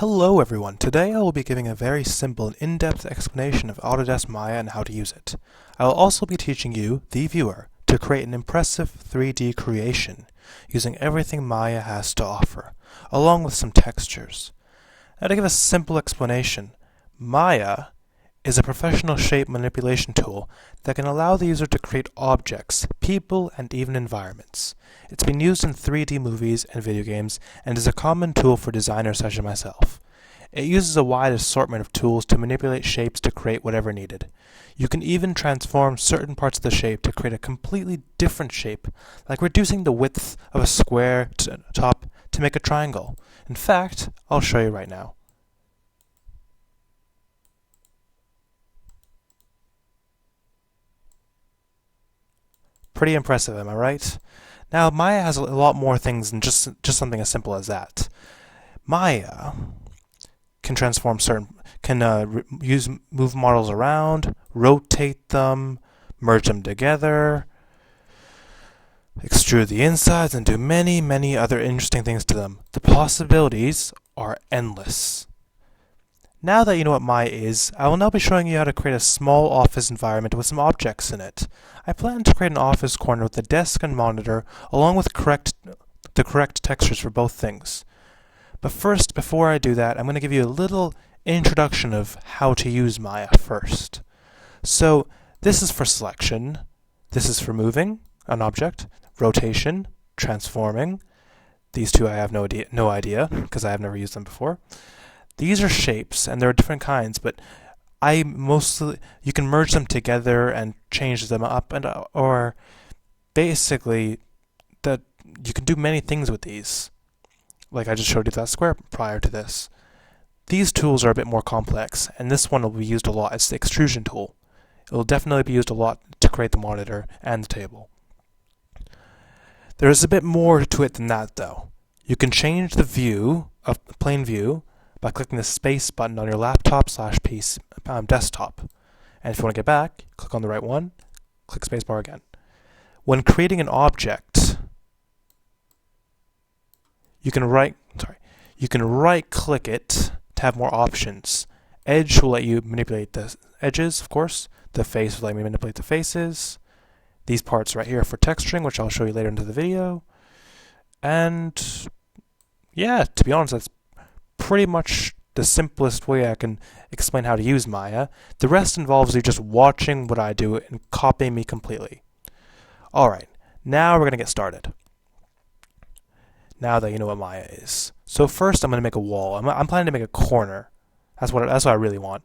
Hello everyone, today I will be giving a very simple and in-depth explanation of Autodesk Maya and how to use it. I will also be teaching you, the viewer, to create an impressive 3D creation using everything Maya has to offer, along with some textures. Now to give a simple explanation, Maya is a professional shape manipulation tool that can allow the user to create objects, people, and even environments. It's been used in 3D movies and video games and is a common tool for designers such as myself. It uses a wide assortment of tools to manipulate shapes to create whatever needed. You can even transform certain parts of the shape to create a completely different shape, like reducing the width of a square top to make a triangle. In fact, I'll show you right now. Pretty impressive, am I right? Now, Maya has a lot more things than just something as simple as that. Maya can transform move models around, rotate them, merge them together, extrude the insides, and do many, many other interesting things to them. The possibilities are endless. Now that you know what Maya is, I will now be showing you how to create a small office environment with some objects in it. I plan to create an office corner with a desk and monitor, along with the correct textures for both things. But first, before I do that, I'm going to give you a little introduction of how to use Maya first. So, this is for selection, this is for moving an object, rotation, transforming. These two I have no idea, because I have never used them before. These are shapes, and there are different kinds, but you can merge them together and change them up, or basically, that you can do many things with these. Like I just showed you that square prior to this. These tools are a bit more complex, and this one will be used a lot. It's the extrusion tool. It will definitely be used a lot to create the monitor and the table. There is a bit more to it than that, though. You can change the view of the plain view by clicking the space button on your laptop/PC desktop. And if you want to get back, click on the right one, click spacebar again. When creating an object, you can right click it to have more options. Edge will let you manipulate the edges, of course. The face will let me manipulate the faces. These parts right here for texturing, which I'll show you later into the video. And yeah, to be honest, that's pretty much the simplest way I can explain how to use Maya. The rest involves you just watching what I do and copying me completely. Alright, now we're going to get started. Now that you know what Maya is. So first I'm going to make a wall. I'm planning to make a corner. That's what I really want.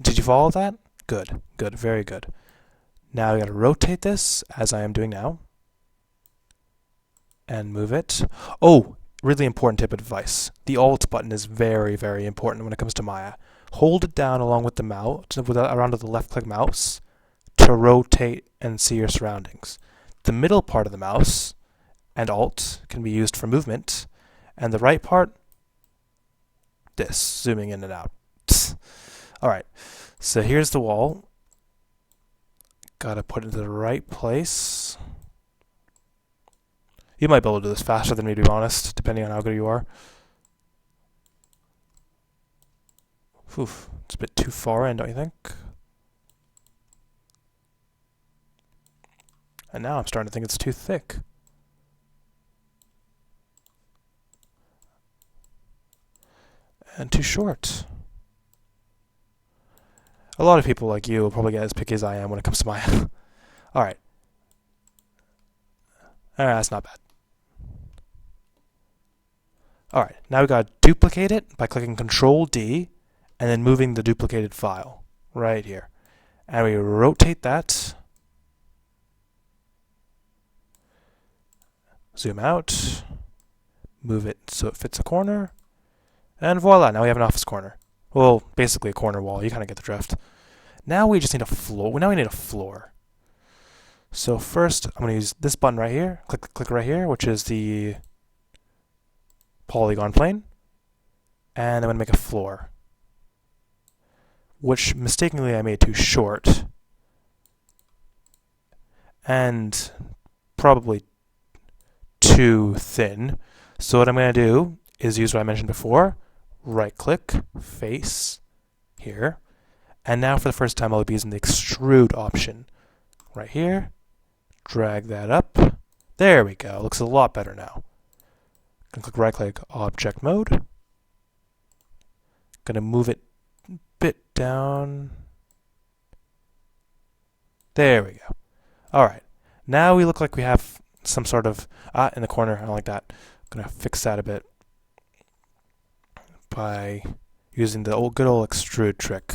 Did you follow that? Good, very good. Now we got to rotate this, as I am doing now, and move it. Oh, really important tip of advice. The Alt button is very, very important when it comes to Maya. Hold it down along with the mouse, around the left-click mouse, to rotate and see your surroundings. The middle part of the mouse and Alt can be used for movement, and the right part, this, zooming in and out. Alright, so here's the wall. Gotta put it in the right place. You might be able to do this faster than me, to be honest, depending on how good you are. Oof, it's a bit too far in, don't you think? And now I'm starting to think it's too thick. And too short. A lot of people like you will probably get as picky as I am when it comes to Maya. Alright. That's not bad. Alright, now we gotta duplicate it by clicking Control-D and then moving the duplicated file right here. And we rotate that. Zoom out. Move it so it fits a corner. And voila, now we have an office corner. Well, basically a corner wall, you kind of get the drift. Now we just need a floor. Now we need a floor. So first, I'm going to use this button right here. Click right here, which is the polygon plane. And I'm going to make a floor, which mistakenly I made too short. And probably too thin. So what I'm going to do is use what I mentioned before, right click, face, here, and now for the first time I'll be using the extrude option. Right here, drag that up, there we go, looks a lot better now. Gonna click right click, object mode, gonna move it a bit down, there we go. Alright, now we look like we have some sort of, in the corner, I don't like that. I'm gonna fix that a bit by using the good old extrude trick.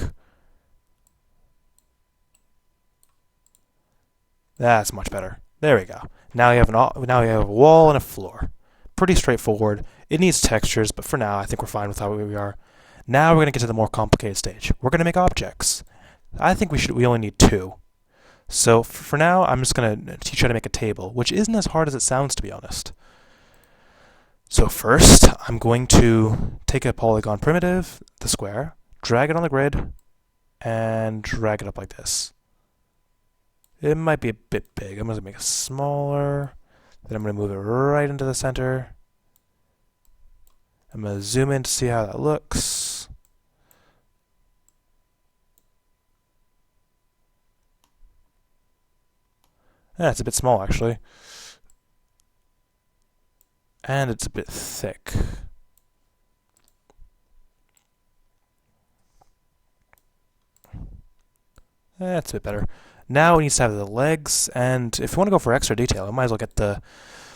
That's much better. There we go. Now we have a wall and a floor. Pretty straightforward. It needs textures, but for now I think we're fine with how we are. Now we're going to get to the more complicated stage. We're going to make objects. I think we only need 2. So for now I'm just going to teach you how to make a table, which isn't as hard as it sounds, to be honest. So first I'm going to take a polygon primitive, the square, drag it on the grid, and drag it up like this. It might be a bit big. I'm going to make it smaller. Then I'm going to move it right into the center. I'm going to zoom in to see how that looks. Yeah, it's a bit small actually. And it's a bit thick. That's a bit better. Now it needs to have the legs, and if you want to go for extra detail, I might as well get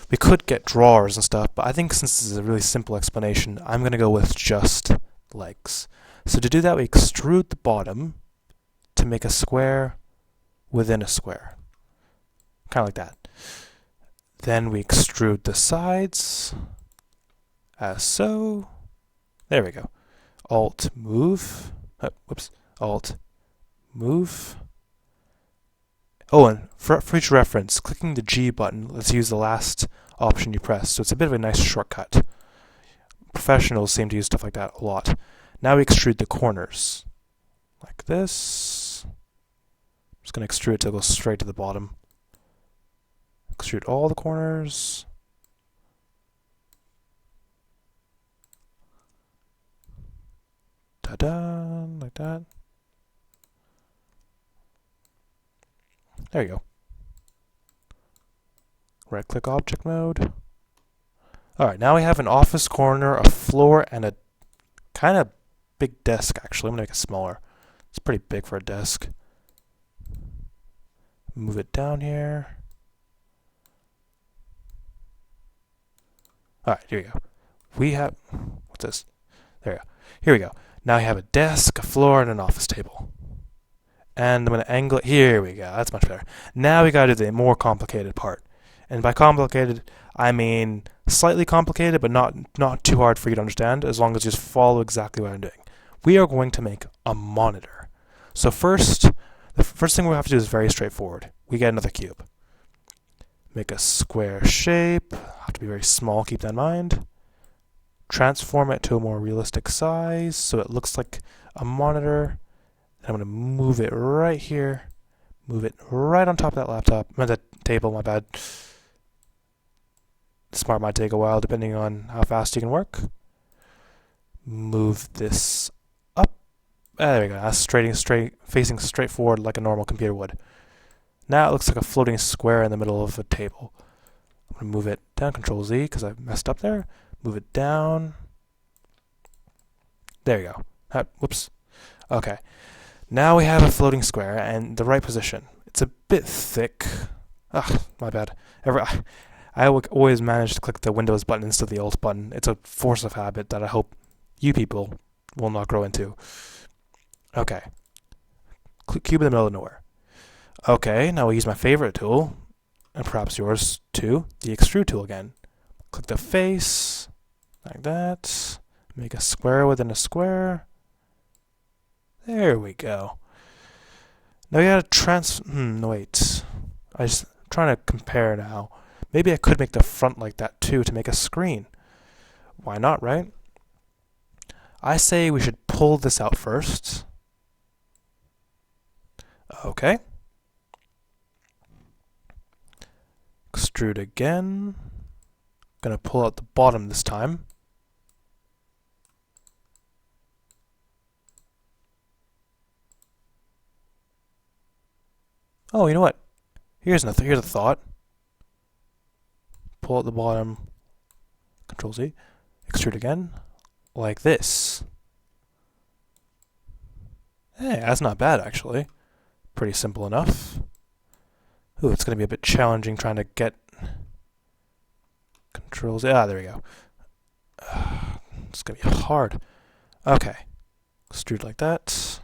we could get drawers and stuff, but I think since this is a really simple explanation, I'm going to go with just legs. So to do that, we extrude the bottom to make a square within a square. Kind of like that. Then we extrude the sides, as so. There we go. Alt, move. Alt, move. Oh, and for future reference, clicking the G button lets you use the last option you press, so it's a bit of a nice shortcut. Professionals seem to use stuff like that a lot. Now we extrude the corners, like this. I'm just going to extrude it to go straight to the bottom. Extrude all the corners. Ta-da, like that. There you go. Right click object mode. Alright, now we have an office corner, a floor, and a kind of big desk actually. I'm going to make it smaller. It's pretty big for a desk. Move it down here. Alright, here we go. We have, what's this? There we go. Here we go. Now we have a desk, a floor, and an office table. And I'm going to angle it. Here we go. That's much better. Now we got to do the more complicated part. And by complicated, I mean slightly complicated, but not too hard for you to understand, as long as you just follow exactly what I'm doing. We are going to make a monitor. So the first thing we have to do is very straightforward. We get another cube. Make a square shape. Have to be very small, keep that in mind. Transform it to a more realistic size so it looks like a monitor. I'm going to move it right here. Move it right on top of that laptop. That table, my bad. This part might take a while depending on how fast you can work. Move this up. There we go. That's facing straight forward like a normal computer would. Now it looks like a floating square in the middle of a table. I'm going to move it down, Control Z, because I messed up there. Move it down. There you go. Whoops. Okay. Now we have a floating square and the right position. It's a bit thick. My bad. I always manage to click the Windows button instead of the Alt button. It's a force of habit that I hope you people will not grow into. Okay. Cube in the middle of nowhere. Okay, now we'll use my favorite tool, and perhaps yours too, the extrude tool again. Click the face, like that. Make a square within a square. There we go. Now we gotta no wait. I'm trying to compare now. Maybe I could make the front like that too to make a screen. Why not, right? I say we should pull this out first. Okay. Extrude again. Gonna pull out the bottom this time. Oh, you know what? Here's a thought. Pull out the bottom. Control Z. Extrude again. Like this. Hey, that's not bad actually. Pretty simple enough. Ooh, it's gonna be a bit challenging trying to get controls. Ah, there we go. It's gonna be hard. Okay. Extrude like that.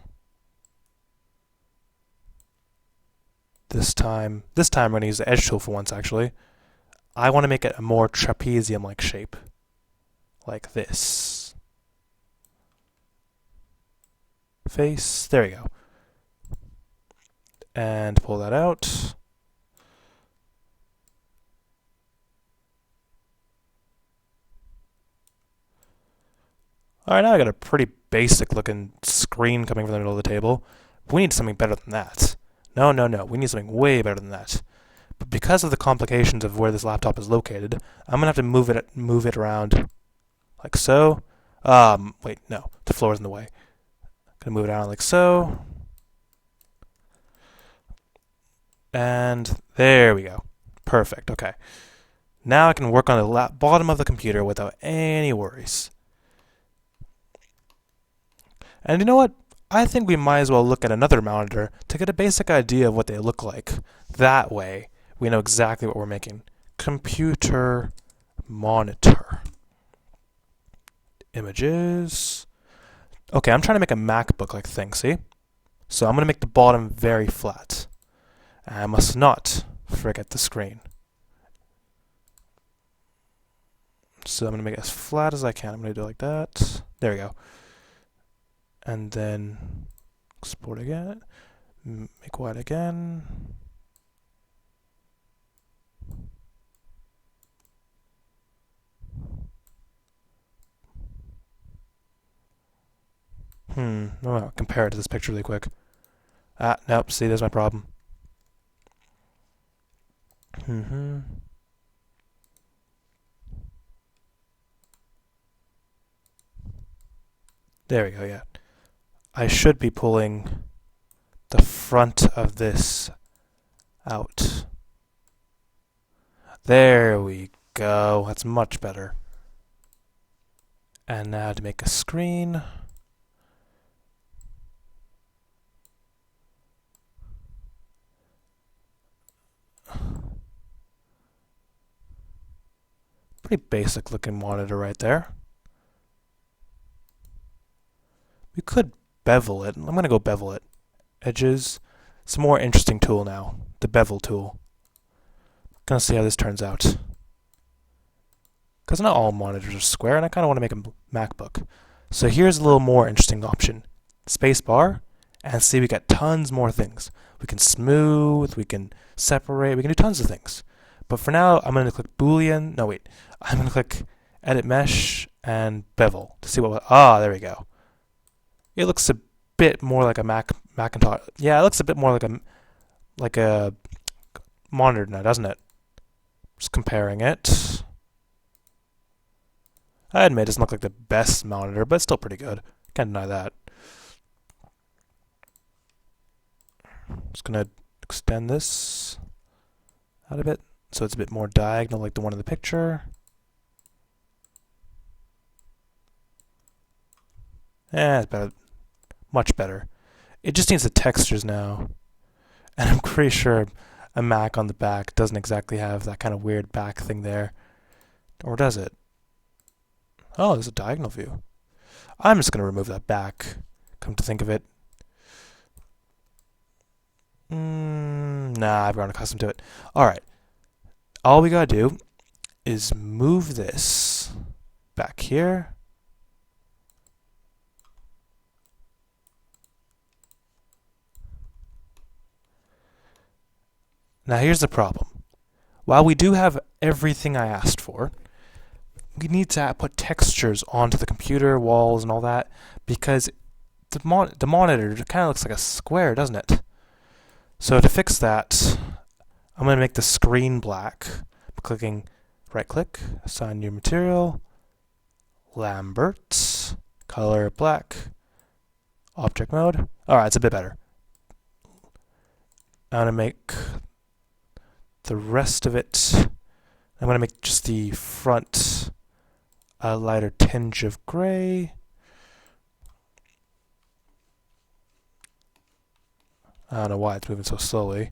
This time we're gonna use the edge tool for once actually. I want to make it a more trapezium-like shape. Like this. Face. There we go. And pull that out. Alright, now I got a pretty basic looking screen coming from the middle of the table. But we need something better than that. No. We need something way better than that. But because of the complications of where this laptop is located, I'm gonna have to move it around like so. Wait, no, the floor is in the way. Gonna move it around like so. And there we go. Perfect, okay. Now I can work on the bottom of the computer without any worries. And you know what? I think we might as well look at another monitor to get a basic idea of what they look like. That way, we know exactly what we're making. Computer monitor. Images. Okay, I'm trying to make a MacBook-like thing, see? So I'm going to make the bottom very flat. And I must not forget the screen. So I'm going to make it as flat as I can. I'm going to do it like that. There we go. And then export again. Make wide again. I'll compare it to this picture really quick. Nope, see, there's my problem. There we go, yeah. I should be pulling the front of this out. There we go, that's much better. And now to make a screen. Pretty basic looking monitor right there. We could bevel it. I'm going to go bevel it. Edges. It's a more interesting tool now. The bevel tool. Gonna see how this turns out. Because not all monitors are square, and I kind of want to make a MacBook. So here's a little more interesting option. Spacebar, and see we got tons more things. We can smooth, we can separate, we can do tons of things. But for now, I'm going to click Boolean. No, wait. I'm going to click Edit Mesh and Bevel to see what. There we go. It looks a bit more like a Macintosh. Yeah, it looks a bit more like a monitor now, doesn't it? Just comparing it. I admit it doesn't look like the best monitor, but it's still pretty good. Can't deny that. Just gonna extend this out a bit so it's a bit more diagonal like the one in the picture. It's better. Much better. It just needs the textures now. And I'm pretty sure a Mac on the back doesn't exactly have that kind of weird back thing there. Or does it? Oh, there's a diagonal view. I'm just going to remove that back, come to think of it. Nah, I've grown accustomed to it. Alright. All we got to do is move this back here. Now here's the problem. While we do have everything I asked for, we need to put textures onto the computer, walls, and all that, because the monitor kind of looks like a square, doesn't it? So to fix that, I'm going to make the screen black by clicking Right click, assign new material, Lambert, color black, object mode. Alright, it's a bit better. I'm going to make the rest of it, I'm going to make just the front a lighter tinge of gray. I don't know why it's moving so slowly.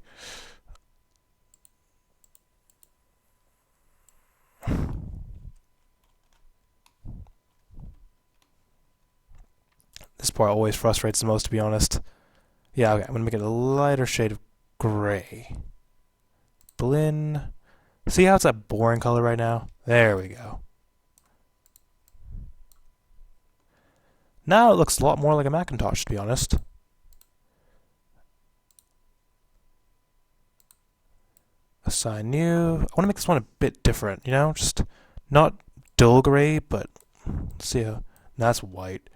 This part always frustrates the most, to be honest. Yeah, okay, I'm going to make it a lighter shade of gray. Blend. See how it's that boring color right now? There we go. Now it looks a lot more like a Macintosh, to be honest. Assign new. I want to make this one a bit different, you know? Just not dull gray, but let's see how. That's white.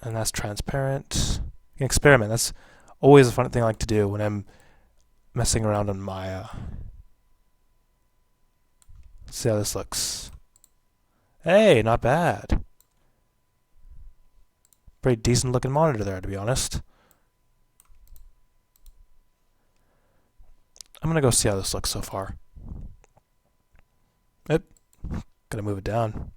And that's transparent. You can experiment. That's always a fun thing I like to do when I'm messing around on Maya. Let's see how this looks. Hey, not bad. Pretty decent looking monitor there, to be honest. I'm gonna go see how this looks so far. Yep. Gonna move it down.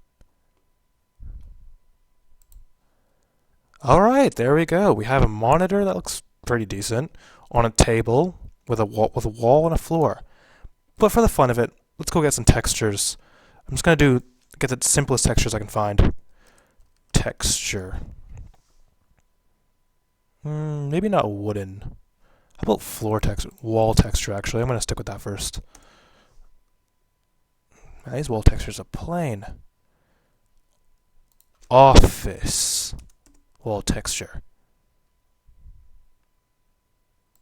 Alright, there we go. We have a monitor that looks pretty decent on a table with a wall and a floor. But for the fun of it, let's go get some textures. I'm just gonna get the simplest textures I can find. Texture. Maybe not wooden. How about floor texture? Wall texture, actually. I'm gonna stick with that first. Man, these wall textures are plain. Office. Wall texture.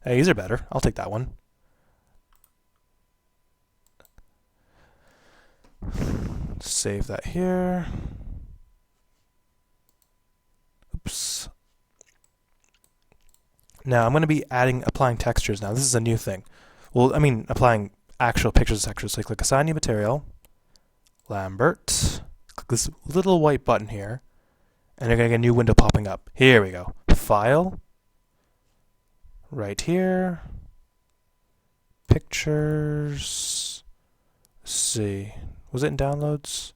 Hey, these are better. I'll take that one. Save that here. Oops. Now I'm going to be applying textures now. This is a new thing. Well, I mean, applying actual pictures of textures. So you click Assign New Material, Lambert, click this little white button here, and you're going to get a new window popping up. Here we go. File, right here, Pictures, let's see, was it in Downloads?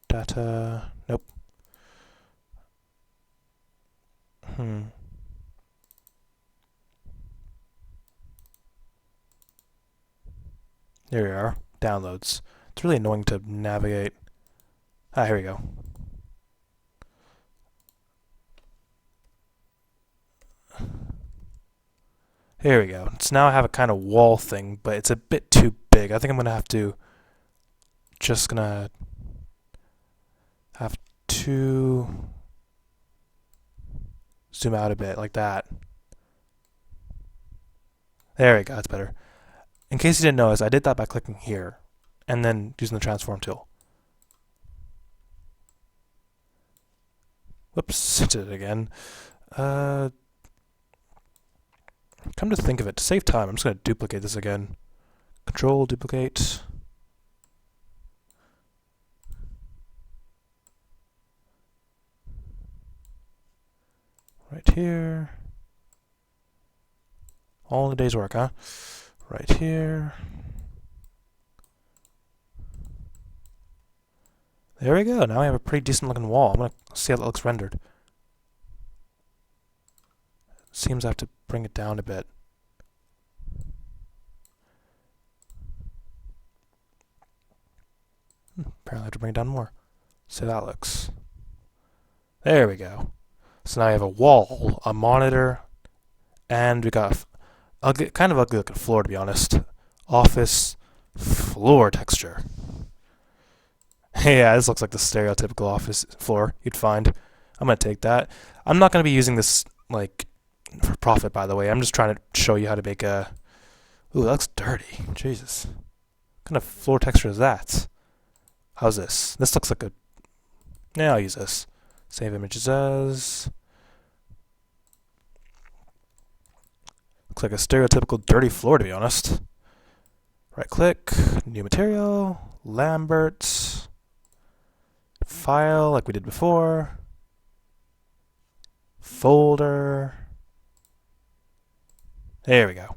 Data, nope. There we are. Downloads. It's really annoying to navigate. Ah, here we go. Here we go. So now I have a kind of wall thing, but it's a bit too big. I think I'm gonna have to zoom out a bit like that. There we go. That's better. In case you didn't notice, I did that by clicking here and then using the transform tool. Whoops, did it again. Come to think of it, to save time, I'm just going to duplicate this again. Control, duplicate. Right here. All in a day's work, huh? Right here. There we go. Now we have a pretty decent looking wall. I'm going to see how that looks rendered. Seems I have to bring it down a bit. Apparently I have to bring it down more. See how that looks. There we go. So now I have a wall, a monitor, and we got kind of ugly looking floor, to be honest. Office floor texture. Yeah, this looks like the stereotypical office floor you'd find. I'm going to take that. I'm not going to be using this, like, for profit, by the way. I'm just trying to show you how to make a... Ooh, that looks dirty. Jesus. What kind of floor texture is that? How's this? This looks like a... Yeah, I'll use this. Save images as... Looks like a stereotypical dirty floor, to be honest. Right click, new material, Lambert, file like we did before, folder. There we go.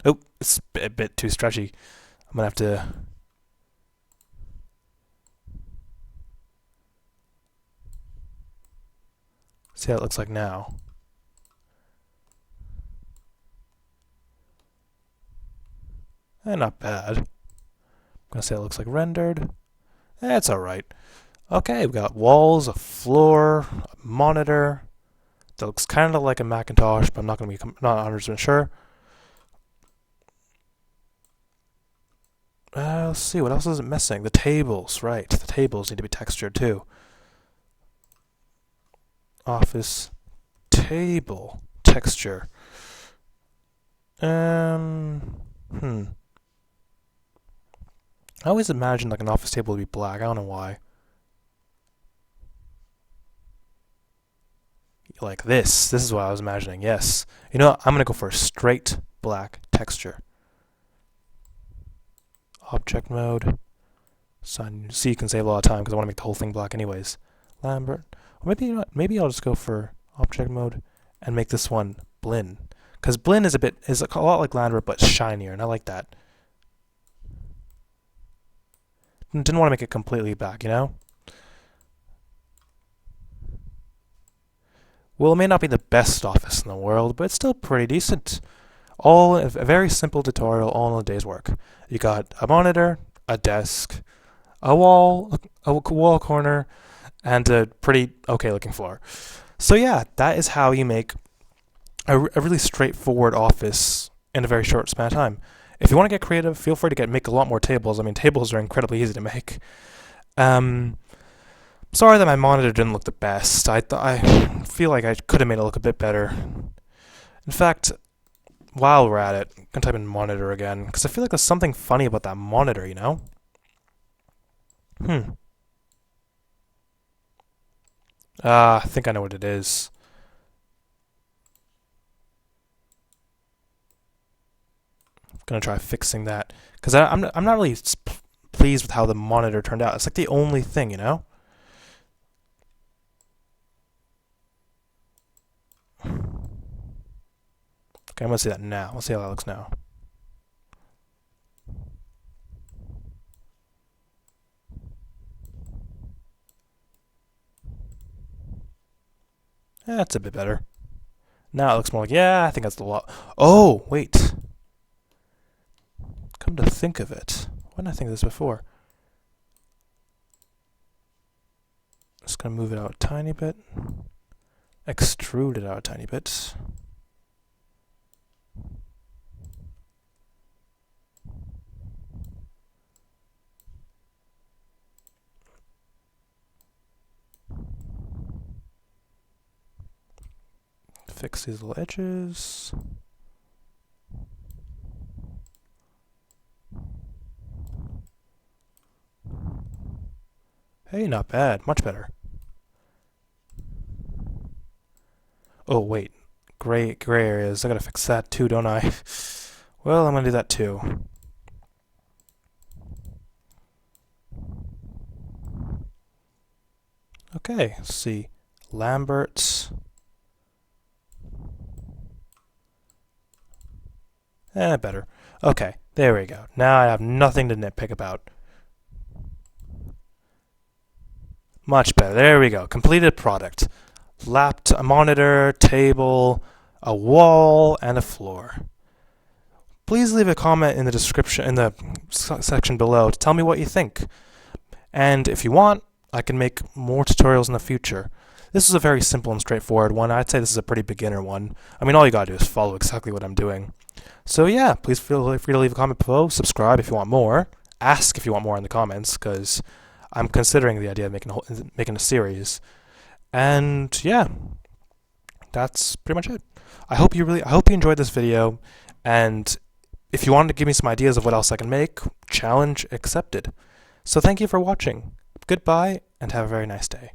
Oh, it's a bit too stretchy. I'm gonna have to. See how it looks like now. Not bad. I'm gonna say it looks like rendered. It's alright. Okay, we've got walls, a floor, a monitor. That looks kind of like a Macintosh, but I'm not 100% sure. Let's see, what else is it missing? The tables, right. The tables need to be textured too. Office table texture. I always imagined like an office table would be black. I don't know why. Like this. This is what I was imagining. Yes. You know what? I'm gonna go for a straight black texture. Object mode. So you can save a lot of time because I want to make the whole thing black anyways. Lambert. Or maybe, you know what? Maybe I'll just go for object mode and make this one Blinn. Because Blinn is a lot like Lambert but shinier, and I like that. Didn't want to make it completely black, you know? Well, it may not be the best office in the world, but it's still pretty decent. All a very simple tutorial, all in a day's work. You got a monitor, a desk, a wall corner, and a pretty okay looking floor. So yeah, that is how you make a really straightforward office in a very short span of time. If you want to get creative, feel free to make a lot more tables. I mean, tables are incredibly easy to make. Sorry that my monitor didn't look the best. I feel like I could have made it look a bit better. In fact, while we're at it, I'm gonna type in monitor again, because I feel like there's something funny about that monitor, you know? I think I know what it is. Gonna try fixing that, because I'm not really pleased with how the monitor turned out. It's like the only thing, you know? Okay, I'm gonna see that now. Let's see how that looks now. That's a bit better. Now it looks more like, yeah, I think that's the lot. Oh, wait. Come to think of it. Why didn't I think of this before? Just gonna move it out a tiny bit. Extrude it out a tiny bit. Fix these little edges. Hey, not bad. Much better. Oh, wait. Gray areas. I gotta fix that too, don't I? Well, I'm gonna do that too. Okay, let's see. Lambert's. Better. Okay, there we go. Now I have nothing to nitpick about. Much better. There we go. Completed product. A monitor, table, a wall, and a floor. Please leave a comment in the description, in the section below, to tell me what you think. And if you want, I can make more tutorials in the future. This is a very simple and straightforward one. I'd say this is a pretty beginner one. I mean, all you gotta do is follow exactly what I'm doing. So yeah, please feel free to leave a comment below, subscribe if you want more, ask if you want more in the comments, because I'm considering the idea of making a series. And yeah, that's pretty much it. I hope you enjoyed this video, and if you wanted to give me some ideas of what else I can make, challenge accepted. So thank you for watching. Goodbye, and have a very nice day.